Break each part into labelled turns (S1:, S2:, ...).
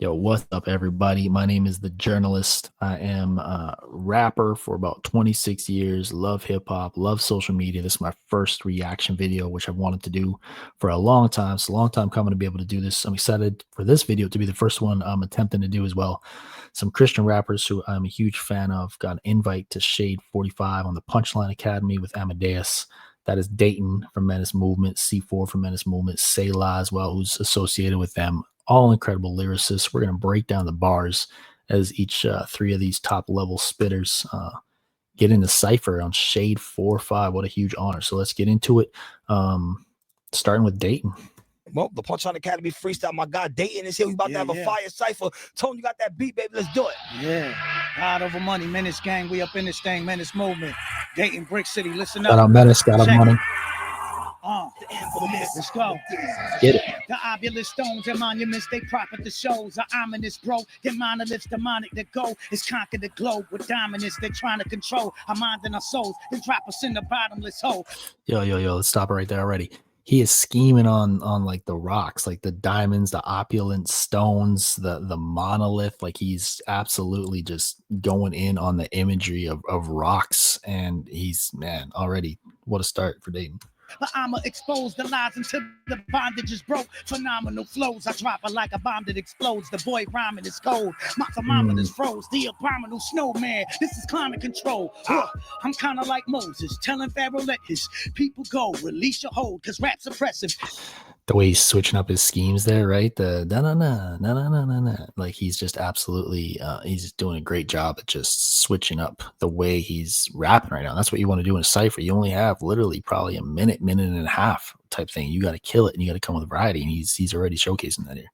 S1: Yo, what's up, everybody? My name is The Journalist. I am a rapper for about 26 years. Love hip hop, love social media. This is my first reaction video, which I've wanted to do for a long time. It's a long time coming to be able to do this. I'm excited for this video to be the first one I'm attempting to do as well. Some Christian rappers who I'm a huge fan of got an invite to Shade 45 on the Punchline Academy with Amadeus. That is Dayton from Menace Movement, C4 from Menace Movement, Selah as well, who's associated with them. All incredible lyricists. We're going to break down the bars as each three of these top level spitters get into cipher on Shade 4-5. What a huge honor. So let's get into it. Starting with Dayton.
S2: Well, the Punchline Academy freestyle. My guy Dayton is here. We about to have a fire cipher. Tone, you got that beat, baby. Let's do it.
S3: Yeah. God over money. Menace gang. We up in this thing. Menace movement. Dayton, Brick City. Listen up.
S1: Got our Menace, got our money.
S3: Let's go.
S1: Get it.
S3: The obelisk stones and monuments, they profit the shows. Are ominous, bro. Their monoliths demonic that go is conquer the globe with dominance. They're trying to control our mind and our souls. Then drop us in the bottomless hole.
S1: Yo, let's stop it right there already. He is scheming on like the rocks, like the diamonds, the opulent stones, the monolith. Like he's absolutely just going in on the imagery of rocks. And he's, man, already what a start for Dayton.
S3: But I'ma expose the lies until the bondage is broke. Phenomenal flows, I drop it like a bomb that explodes. The boy rhyming is cold, my thermometer's froze. The abominable snowman, this is climate control. I'm kind of like Moses, telling Pharaoh let his people go. Release your hold, cause rap's oppressive.
S1: The way he's switching up his schemes there, right? The na. Like he's just absolutely he's doing a great job at just switching up the way he's rapping right now. That's what you want to do in a cipher. You only have literally probably a minute and a half type thing. You got to kill it and you got to come with variety. And he's already showcasing that here.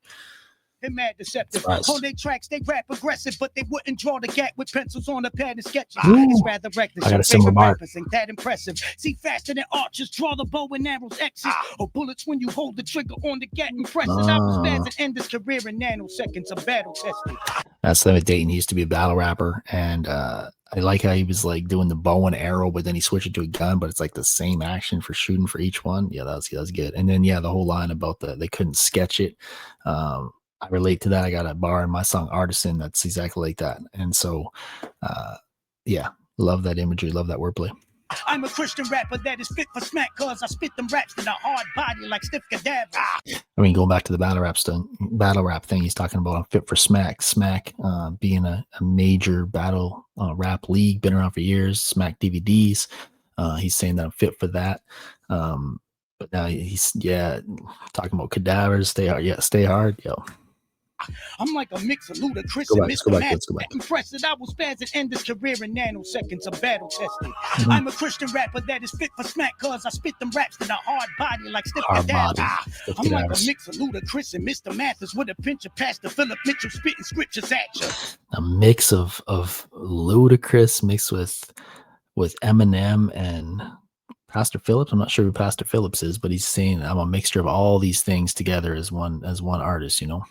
S3: They're mad deceptive. On their tracks, they rap aggressive, but they wouldn't draw the gap with pencils on a pad and sketches. It's rather reckless.
S1: I got a similar mark.
S3: Ain't that impressive? See faster than archers, draw the bow and arrows X's, or bullets when you hold the trigger on the Gatling presses. I was fast and end this career in nanoseconds of battle testing.
S1: That's the Dayton. He used to be a battle rapper, and I like how he was like doing the bow and arrow, but then he switched it to a gun, but it's like the same action for shooting for each one. Yeah, that's good. And then the whole line about they couldn't sketch it. I relate to that. I got a bar in my song Artisan that's exactly like that. And so love that imagery, love that wordplay.
S3: I'm a Christian rapper that is fit for smack, cause I spit them raps in a hard body like stiff cadaver.
S1: I mean, going back to the battle rap thing, he's talking about I'm fit for smack. Smack being a major battle rap league, been around for years. Smack DVDs. He's saying that I'm fit for that. But now he's talking about cadavers. Stay hard, yo.
S3: I'm like a mix of Ludacris
S1: and
S3: Mr. Matt. Impressed that I will spaz and end this career in nanoseconds of battle testing. I'm a Christian rapper that is fit for smack, cause I spit them raps in a hard body like stiff cadaver. I'm like a mix of Ludacris and Mr. Mathis with a pinch of Pastor Philip Mitchell spitting scriptures at you.
S1: A mix of Ludacris mixed with Eminem and Pastor Phillips. I'm not sure who Pastor Phillips is, but he's saying I'm a mixture of all these things together as one artist, you know.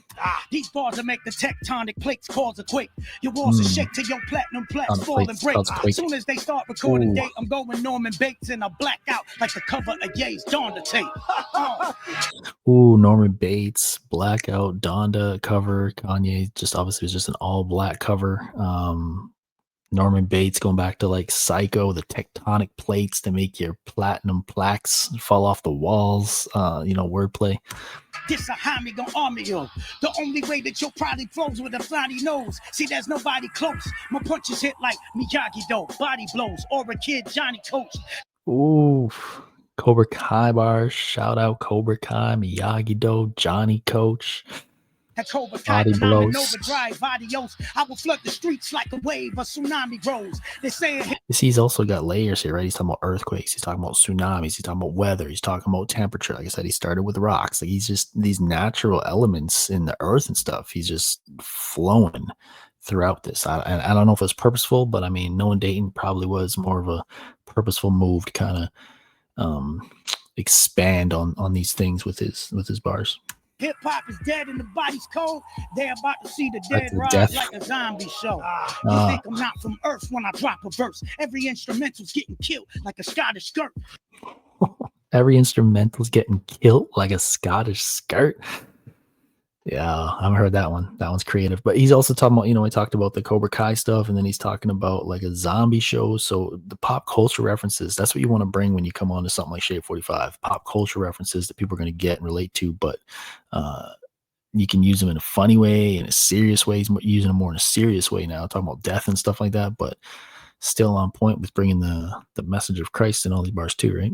S3: These bars that make the tectonic plates cause a quake. Your walls are shake to your platinum plaques fall and break. As soon as they start recording date, I'm going Norman Bates and I black out like the cover of Ye's Donda tape.
S1: Norman Bates, blackout, Donda cover. Kanye just obviously was just an all black cover. Norman Bates going back to like Psycho, the tectonic plates to make your platinum plaques fall off the walls, wordplay.
S3: This a homie gon' army yo. The only way that you'll probably flows with a flyty nose. See, there's nobody close. My punches hit like Miyagi-Do, body blows, or a kid Johnny Coach.
S1: Ooh, Cobra Kai bars. Shout out Cobra Kai, Miyagi-Do, Johnny Coach.
S3: Cobra Kai, I'm in overdrive, adios. I will flood the streets like a wave, a tsunami grows. They're saying
S1: he's also got layers here, right? He's talking about earthquakes, he's talking about tsunamis, he's talking about weather, he's talking about temperature. Like I said, he started with rocks. Like he's just these natural elements in the earth and stuff. He's just flowing throughout this. I don't know if it was purposeful, but I mean, knowing Dayton probably was more of a purposeful move to kind of expand on these things with his bars.
S3: Hip-hop is dead and the body's cold. They're about to see the dead rise like a zombie show. You think I'm not from Earth when I drop a verse. Every instrumental's getting killed like a Scottish skirt.
S1: Every instrumental's getting killed like a Scottish skirt. Yeah, I haven't heard that one. That one's creative. But he's also talking about, he talked about the Cobra Kai stuff, and then he's talking about like a zombie show. So the pop culture references, that's what you want to bring when you come on to something like Shade 45. Pop culture references that people are going to get and relate to, but you can use them in a funny way, in a serious way. He's using them more in a serious way now, talking about death and stuff like that, but still on point with bringing the message of Christ in all these bars too, right?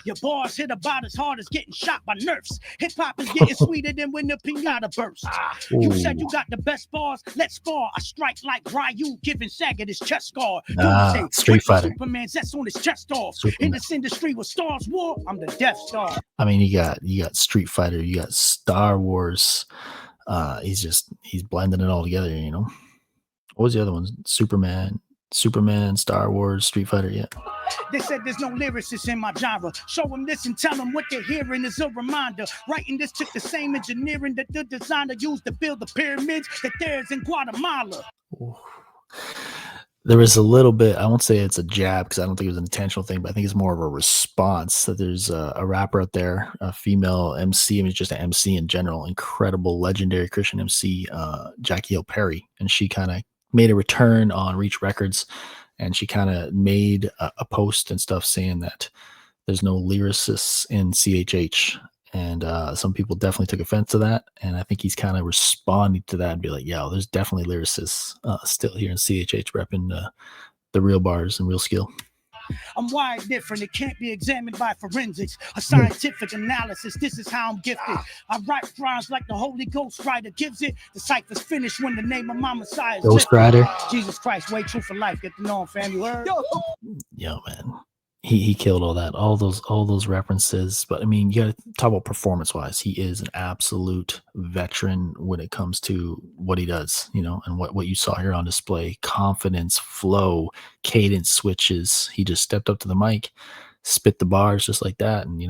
S3: Your bars hit about as hard as getting shot by nerfs. Hip hop is getting sweeter than when the pinata bursts. You said you got the best bars. Let's spar. I strike like Ryu, giving Sagat his chest scar.
S1: Street Fighter.
S3: Superman sets on his chest off. In this industry with Stars War, I'm the Death Star.
S1: I mean, you got Street Fighter, you got Star Wars. He's blending it all together. What was the other one? Superman, Star Wars, Street Fighter. Yeah.
S3: They said there's no lyricists in my genre. Show them this and tell them what they're hearing is a reminder. Writing this took the same engineering that the designer used to build the pyramids that there's in Guatemala.
S1: Ooh. There was a little bit, I won't say it's a jab because I don't think it was an intentional thing, but I think it's more of a response that there's a rapper out there, a female MC, I mean, just an MC in general, incredible, legendary Christian MC, Jackie Hill Perry. And she kind of made a return on Reach Records, and she kind of made a post and stuff saying that there's no lyricists in CHH. And some people definitely took offense to that. And I think he's kind of responding to that and be like, yo, there's definitely lyricists still here in CHH repping the real bars and real skill.
S3: I'm wired different. It can't be examined by forensics. A scientific analysis. This is how I'm gifted. I write rhymes like the Holy Ghost writer gives it. The cipher's finished when the name of my Messiah is
S1: Ghost Rider.
S3: Jesus Christ, way true for life. Get to know him, fam. You heard?
S1: Yo, man. He killed all that, all those references. But I mean, you got to talk about performance wise. He is an absolute veteran when it comes to what he does, and what you saw here on display: confidence, flow, cadence switches. He just stepped up to the mic, spit the bars just like that, and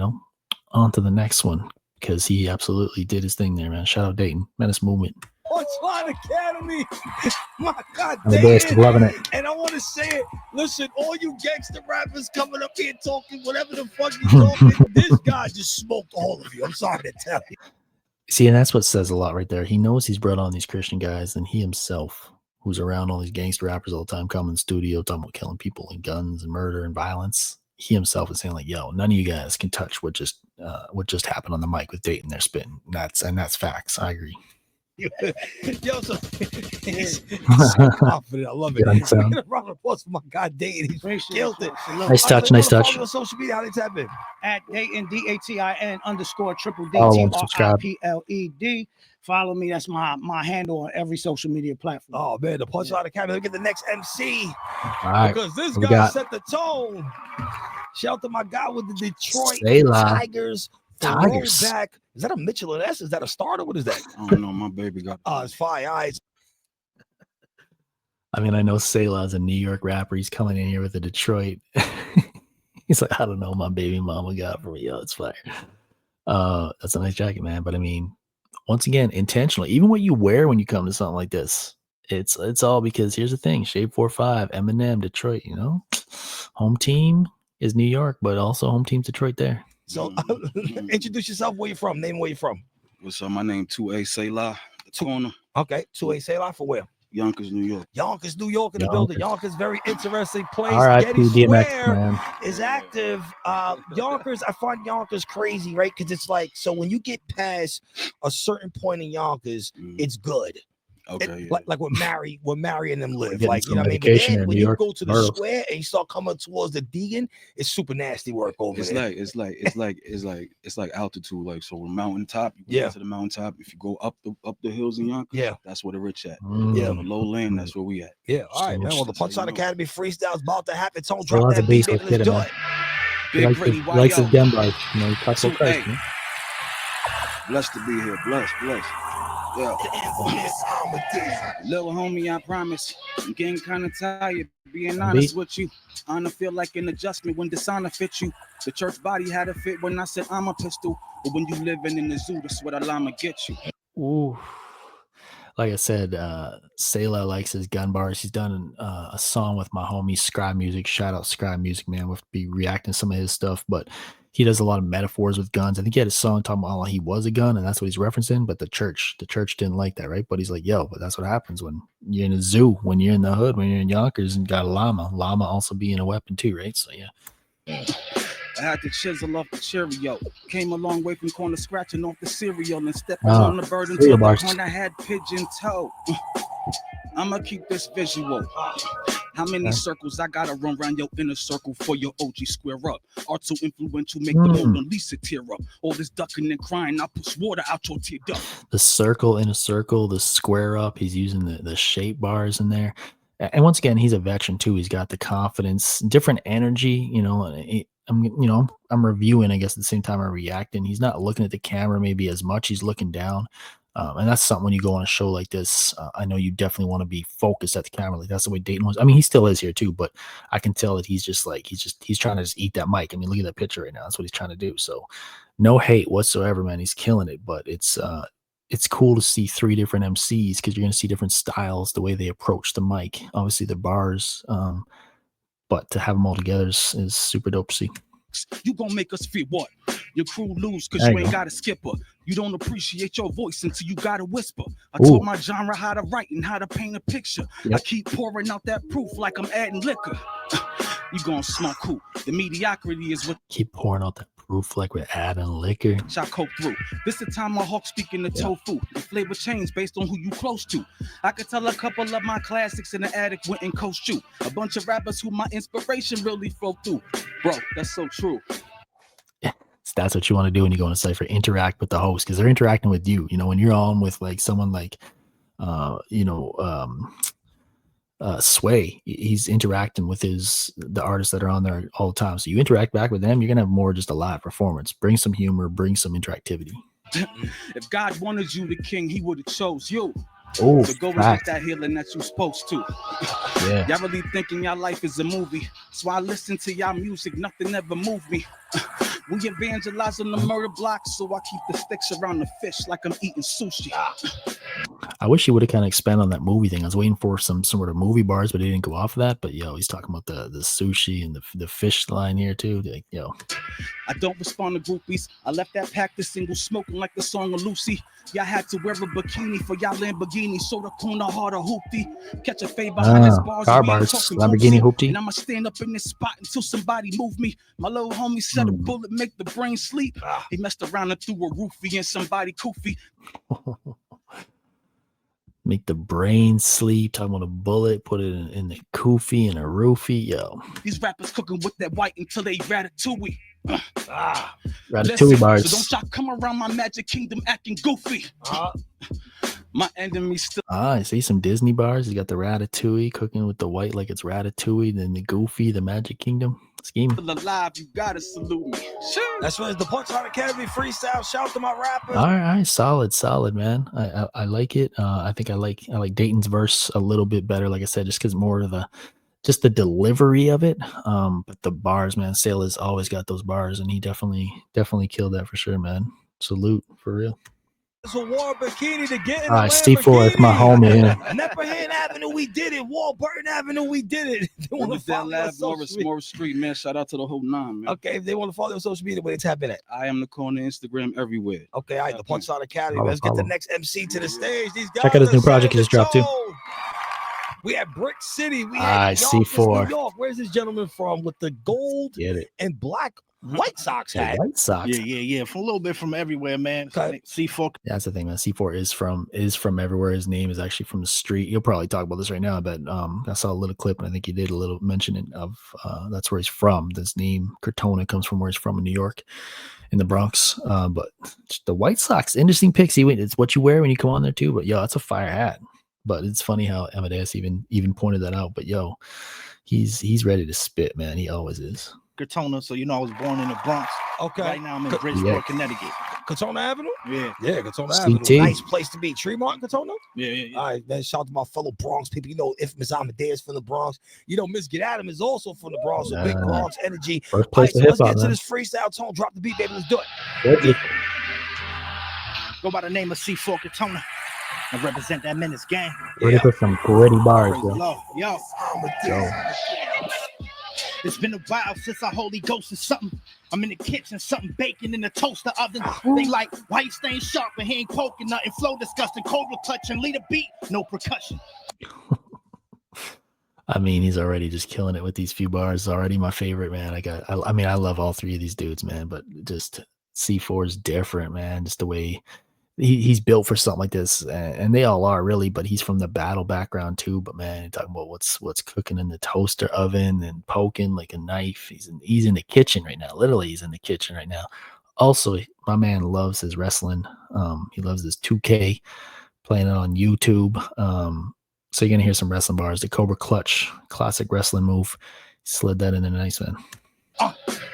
S1: on to the next one, because he absolutely did his thing there, man. Shout out Dayton, Menace Movement.
S2: Punchline Academy. My God,
S1: Dayton. Loving it.
S2: And I want to say it. Listen, all you gangster rappers coming up here talking whatever the fuck you talking, this guy just smoked all of you. I'm sorry to tell you.
S1: See, and that's what says a lot right there. He knows he's brought on these Christian guys, and he himself, who's around all these gangster rappers all the time, coming in the studio, talking about killing people and guns and murder and violence. He himself is saying like, yo, none of you guys can touch what just happened on the mic with Dayton. They're spitting. That's facts. I agree.
S2: Yo, so he's so confident. I love it. A round of applause for my guy Dayton. He's killed it.
S1: Nice touch. Nice touch.
S2: On social media, how they tap in?
S3: At Dayton DATIN_triple DTRIPLED. Follow me. That's my handle on every social media platform.
S2: Oh man, the Punchline Academy. Look at the next MC.
S1: All right.
S2: Because this guy set the tone. Shout out to my guy with the Detroit Tigers. Back. Is that a Mitchell and S? Is that a starter? What is that?
S4: I don't know. My baby got.
S2: Oh, it's fire. Eyes.
S1: I mean, I know Selah's a New York rapper. He's coming in here with a Detroit. He's like, I don't know. My baby mama got for me. Yo, it's fire. That's a nice jacket, man. But I mean, once again, intentionally. Even what you wear when you come to something like this, it's all because here's the thing: Shade 45, Eminem, Detroit. Home team is New York, but also home team's Detroit there.
S2: So introduce yourself. Where you from? Name where you from.
S4: What's up? My name 2A Selah. The corner.
S2: Okay, 2A Selah for where?
S4: Yonkers, New York.
S2: Yonkers, New York in the building. Yonkers, very interesting place.
S1: All right,
S2: Getty
S1: DMX,
S2: Square
S1: man.
S2: is active. Yonkers, I find Yonkers crazy, right? Because it's like, so when you get past a certain point in Yonkers, it's good.
S4: Okay,
S2: like where Mary and them live,
S1: Getting
S2: like
S1: some
S2: But then when you
S1: York,
S2: go to the square and you start coming towards the Deegan, it's super nasty work over there.
S4: It's like altitude. Like, so the mountaintop, you go to the mountaintop. If you go up the hills in Yonkers, that's where the rich at.
S2: Yeah,
S4: on the low land, that's where we at.
S2: Yeah, all right, man. Well, the Punchline Academy freestyle is about to happen. Don't
S1: Drop
S2: drop that beat, baby. Let's do it.
S4: Big Pretty
S1: likes his gun bars. He talks so crazy.
S4: Blessed to be here. Blessed. Yeah. Little homie, I promise. I'm getting kind of tired. Being honest with you, honor feel like an adjustment when dishonor fits you. The church body had a fit when I said I'm a pistol, but when you living in the zoo, that's what a llama get you.
S1: Ooh. Like I said, Selah likes his gun bars. He's done a song with my homie Scribe Music. Shout out Scribe Music, man. We'll be reacting to some of his stuff, but he does a lot of metaphors with guns. I think he had a song talking about how he was a gun, and that's what he's referencing. But the church didn't like that, right? But he's like, yo, but that's what happens when you're in a zoo, when you're in the hood, when you're in Yonkers and got a llama also being a weapon too, right? So yeah.
S4: I had to chisel off the Cheerio. Came a long way from corner scratching off the cereal and stepping on the bird until the corner had pigeon toe. I'ma keep this visual. How many circles I gotta run around your inner circle for your OG square up? Are too influential, make the Mona Lisa tear up. All this ducking and crying, I push water out your tear duct.
S1: The circle in a circle, the square up. He's using the shape bars in there. And once again, he's a veteran too. He's got the confidence, different energy. You know, I'm reviewing. I guess at the same time I'm reacting. He's not looking at the camera maybe as much. He's looking down. And that's something when you go on a show like this, I know you definitely want to be focused at the camera. Like that's the way Dayton was. I mean, he still is here too, but I can tell that he's trying to just eat that mic. I mean, look at that picture right now. That's what he's trying to do. So no hate whatsoever, man. He's killing it, but it's cool to see three different MCs because you're going to see different styles, the way they approach the mic, obviously the bars. But to have them all together is super dope to see.
S4: You gonna make us feel what? Your crew lose because you ain't got a skipper. You don't appreciate your voice until you got a whisper. I taught my genre how to write and how to paint a picture. I keep pouring out that proof like I'm adding liquor. You gonna smoke cool. The mediocrity is what
S1: keep pouring out that proof like we're adding liquor.
S4: I cope through. This the time my hawk speaking the tofu. The flavor change based on who you close to. I could tell a couple of my classics in the attic went and coast you. A bunch of rappers who my inspiration really flowed through. Bro, that's so true.
S1: That's what you want to do when you go on a cypher. Interact with the host because they're interacting with you. You know, when you're on with like someone like, Sway, he's interacting with the artists that are on there all the time. So you interact back with them, you're gonna have more just a live performance. Bring some humor, bring some interactivity.
S4: If God wanted you the king, he would have chose you.
S1: Oh,
S4: so go and get that healing that you supposed to.
S1: Yeah.
S4: Y'all really thinking y'all life is a movie. So I listen to y'all music, nothing ever moved me. We evangelize on the murder block, so I keep the sticks around the fish like I'm eating sushi.
S1: I wish he would have kind of expanded on that movie thing. I was waiting for some sort of movie bars, but he didn't go off of that. But he's talking about the sushi and the fish line here too. Like,
S4: I don't respond to groupies. I left that pack the single smoking like the song of Lucy. Y'all had to wear a bikini for y'all Lamborghini. Soda Kuna harder hoopty. Catch a fade behind his bars.
S1: Car bars. Lamborghini hoopty.
S4: And I'ma stand up in this spot until somebody move me. My little homie said a bullet make the brain sleep. He messed around and threw a roofie and somebody koofy.
S1: Make the brain sleep. Talking about a bullet, put it in the koofy and a roofie.
S4: These rappers cooking with that white until they ratatouille.
S1: Ratatouille bars.
S4: So don't y'all come around my magic kingdom acting goofy. My enemy still.
S1: I see some Disney bars. He's got the Ratatouille cooking with the white like it's Ratatouille, then the Goofy, the Magic Kingdom scheme.
S4: Alive, you gotta salute me. Sure.
S2: That's right. The Punchline Academy freestyle. Shout out to my rappers.
S1: All right, solid, man. I like it. I think I like Dayton's verse a little bit better. Like I said, just because more of the delivery of it. But the bars, man. Sale has always got those bars, and he definitely killed that for sure, man. Salute for real.
S2: So wore a bikini to get in the
S1: C4, it's my homie. Yeah.
S2: Nepperhan Avenue, we did it. Warburton Avenue, we did it. They want to follow
S4: Morris Street, man. Shout out to the whole 9, man.
S2: Okay, if they want to follow on social media, where they tap in at?
S4: I am the corner, Instagram, everywhere.
S2: Okay, all right, the Punchline Academy. Let's get the next MC to the stage. These guys
S1: check out his new project he just dropped too.
S2: We had Brick City. We had
S1: C4.
S2: New York. Where's this gentleman from with the gold and black White Sox hat?
S1: White Sox.
S5: Yeah. From a little bit from everywhere, man.
S2: Okay.
S5: C4.
S1: Yeah, that's the thing, man. C4 is from everywhere. His name is actually from the street. You'll probably talk about this right now, but I saw a little clip, and I think he did a little mentioning of that's where he's from. This name Cortona comes from where he's from in New York, in the Bronx. But the White Sox, interesting picks. It's what you wear when you come on there too. But that's a fire hat. But it's funny how Amadeus even pointed that out. But he's ready to spit, man. He always is.
S5: Cortona, so I was born in the Bronx.
S2: Okay.
S5: Right now I'm in Bridgeport, Connecticut.
S2: Cortona Avenue?
S5: Yeah.
S2: Yeah, Cortona Avenue. Nice place to be. Tremont, Cortona?
S5: Yeah.
S2: All right, then shout out to my fellow Bronx people. Infamous Amadeus from the Bronx. Miss Get Adam is also from the Bronx. So big Bronx energy.
S1: First place
S2: so let's get to this freestyle tone. Drop the beat, baby. Let's do it.
S5: Go by the name of C4 Cortona. I represent that Menace gang.
S1: Ready for some gritty bars,
S5: yo.
S3: It's been a while since I Holy Ghost is something. I'm in the kitchen, something baking in the toaster oven. They like, why you staying sharp and he ain't poking nothing? Flow disgusting, cobra clutching, lead a beat, no percussion.
S1: I mean, he's already just killing it with these few bars. Already my favorite, man. I mean, I love all three of these dudes, man, but just C4 is different, man. Just the way he's built for something like this, and they all are really, but he's from the battle background too. But man, you're talking about what's cooking in the toaster oven and poking like a knife. He's in the kitchen right now. Literally, he's in the kitchen right now. Also, my man loves his wrestling. He loves his 2K, playing it on YouTube. So you're gonna hear some wrestling bars. The Cobra Clutch, classic wrestling move. Slid that in there nice, man.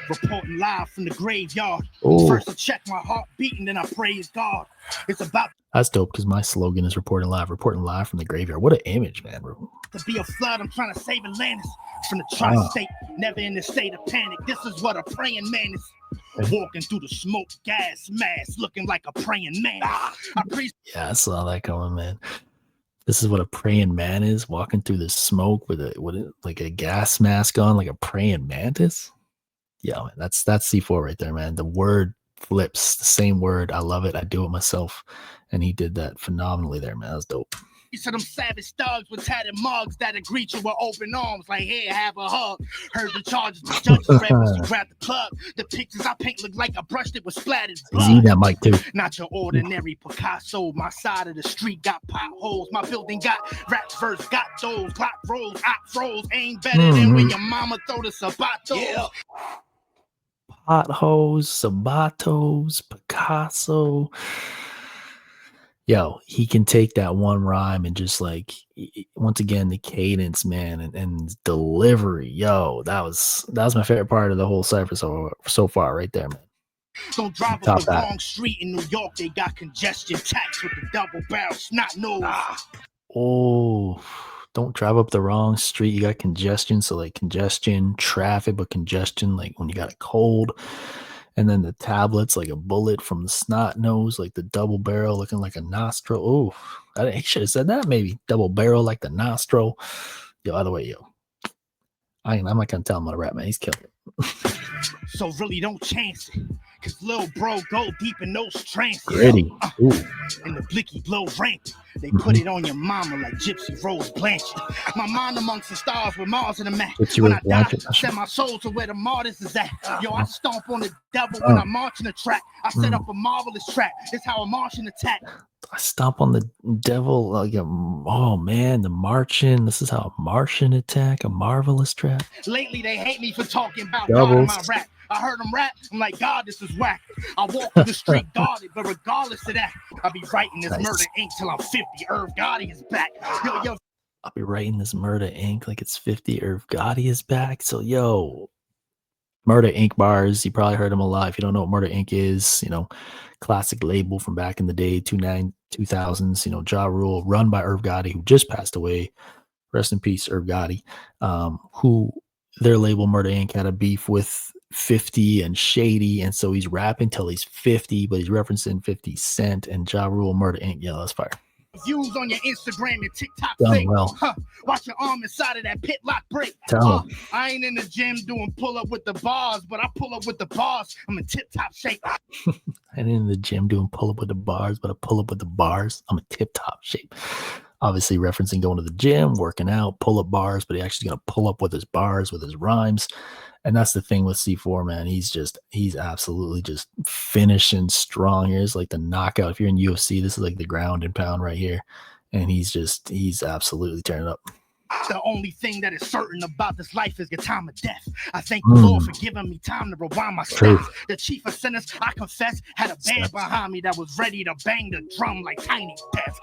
S3: Reporting live from the graveyard.
S1: Ooh.
S3: First I check my heart beating, then I praise God. It's about
S1: That's dope because my slogan is reporting live from the graveyard. What an image, man.
S3: to be a flood. I'm trying to save Atlantis from the tri-state. Never in a state of panic. This is what a praying man is. Walking through the smoke, gas mask, looking like a praying man.
S1: Yeah, I saw that coming, man. This is what a praying man is, walking through the smoke with like a gas mask on, like a praying mantis. Yeah, man, that's C4 right there, man. The word flips, the same word. I love it. I do it myself, and he did that phenomenally there, man. That was dope.
S3: So them savage thugs with tatted mugs that'll greet you with open arms, like, hey, have a hug. Heard the charges, the judges reference, you grab the plug. The pictures I paint look like I brushed it with splattered blood.
S1: He's that mic too.
S3: Not your ordinary Picasso. My side of the street got potholes. My building got rap verse, got those. Clock rolls, op froze. Ain't better than when your mama throw the sabato. Yeah.
S1: Potholes, sabatos, Picasso. Yo, he can take that one rhyme and just like, once again, the cadence, man, and delivery. Yo, that was my favorite part of the whole cypher so far, right there, man.
S3: Don't drive up the wrong street in New York. They got congestion tax with the double barrel snot nose.
S1: Oh, don't drive up the wrong street. You got congestion, so like congestion, traffic, but congestion like when you got a cold. And then the tablets, like a bullet from the snot nose, like the double barrel looking like a nostril. Oh, I should have said that maybe. Double barrel like the nostril. Yo, either way, yo. I'm not going to tell him how to rap, man. He's killing it.
S3: So really don't chance it. Cause little bro go deep in those trances.
S1: Gritty.
S3: And the blicky blow rank. They put it on your mama like Gypsy Rose Blanchett. My mind amongst the stars with Mars in the map. When I die, send my soul to where the martyrs is at. Yo, I stomp on the devil when I march in the track. I set up a marvelous track. It's how a Martian attack.
S1: I stomp on the devil like oh man, the Martian. This is how a Martian attack, a marvelous track.
S3: Lately they hate me for talking about God in my rap. I heard them rap. I'm like, God, this is whack. I walk through the street guarded, but regardless of that, I'll be writing this murder ink till I'm 50. Irv Gotti is back. Yo.
S1: I'll be writing this Murder Inc. like it's 50. Irv Gotti is back. So yo, Murder Inc. bars. You probably heard them a lot. If you don't know what Murder Inc. is, classic label from back in the day, 2000s. Ja Rule, run by Irv Gotti, who just passed away. Rest in peace, Irv Gotti. Who their label Murder Inc. had a beef with 50 and Shady, and so he's rapping till he's 50, but he's referencing 50 Cent and Ja Rule, Murder Inc. Yeah, that's fire.
S3: Views on your Instagram and TikTok.
S1: Well.
S3: Watch your arm inside of that pit lock break. I ain't in the gym doing pull up with the bars, but I pull up with the bars. I'm in tip top shape.
S1: I ain't in the gym doing pull up with the bars, but I pull up with the bars. I'm in tip top shape. Obviously referencing going to the gym, working out, pull up bars, but he actually gonna pull up with his bars, with his rhymes. And that's the thing with C4, man. He's absolutely just finishing strong. Here's like the knockout. If you're in UFC, this is like the ground and pound right here. And he's absolutely tearing it up.
S3: The only thing that is certain about this life is your time of death. I thank the Lord for giving me time to rewind my steps. The chief of sinners, I confess, had a band behind me that was ready to bang the drum like Tiny Death.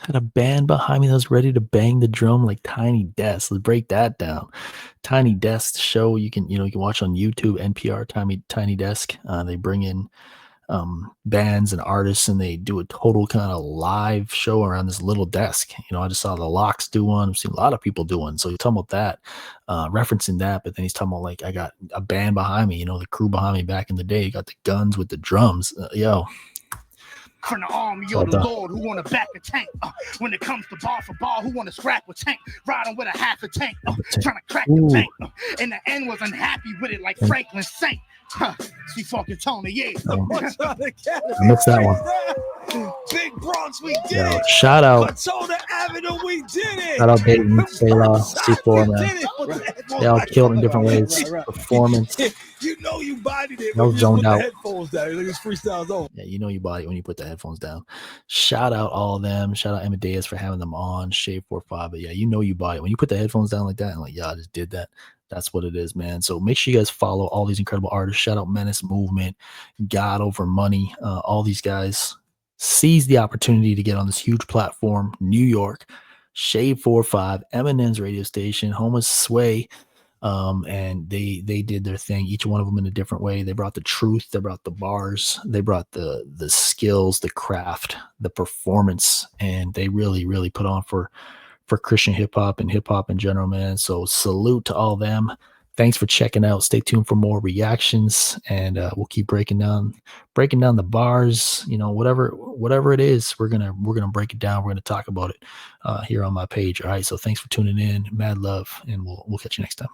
S1: Had a band behind me that was ready to bang the drum like Tiny Desk. Let's break that down. Tiny Desk show you can watch on YouTube, NPR Tiny Desk. They bring in bands and artists, and they do a total kind of live show around this little desk. I just saw the Locks do one. I've seen a lot of people do one. So he's talking about that, referencing that, but then he's talking about like, I got a band behind me, the crew behind me back in the day. You got the guns with the drums.
S3: From the army
S1: Well
S3: of the
S1: done.
S3: Lord who wanna back a tank. When it comes to ball for ball, who wanna scrap with tank? Riding with a half a tank, trying to crack the
S1: Ooh.
S3: bank. In the end was unhappy with it like Franklin Saint. See fucking Tony, yeah.
S2: What's on the Academy?
S1: I missed that one.
S2: Big Bronx, we did
S1: Yo,
S2: it.
S1: shout out,
S2: Patona Avenue, we did it.
S1: shout out Dayton, Selah, C4,
S2: We
S1: man.
S2: did it with the headphones
S1: They all
S2: back
S1: killed in
S2: on.
S1: different ways. Performance.
S2: You know you bodied it
S1: No
S2: when you just
S1: zoned
S2: put the
S1: out.
S2: headphones down. Like it's freestyle zone.
S1: Yeah, you know you bought it when you put the headphones down. Shout out all of them. Shout out Amadeus for having them on. Shave 45. But yeah, you know you bought it when you put the headphones down like that. And like, yeah, I just did that. That's what it is, man. So make sure you guys follow all these incredible artists. Shout out Menace Movement, God Over Money. All these guys seize the opportunity to get on this huge platform. New York, Shave 45, Eminem's radio station, home of Sway. And they did their thing, each one of them in a different way. They brought the truth, they brought the bars, they brought the skills, the craft, the performance, and they really put on for Christian hip-hop and hip-hop in general, man. So salute to all them. Thanks for checking out. Stay tuned for more reactions, and we'll keep breaking down the bars, you know, whatever it is, we're gonna break it down. We're gonna talk about it here on my page. All right, so thanks for tuning in. Mad love, and we'll catch you next time.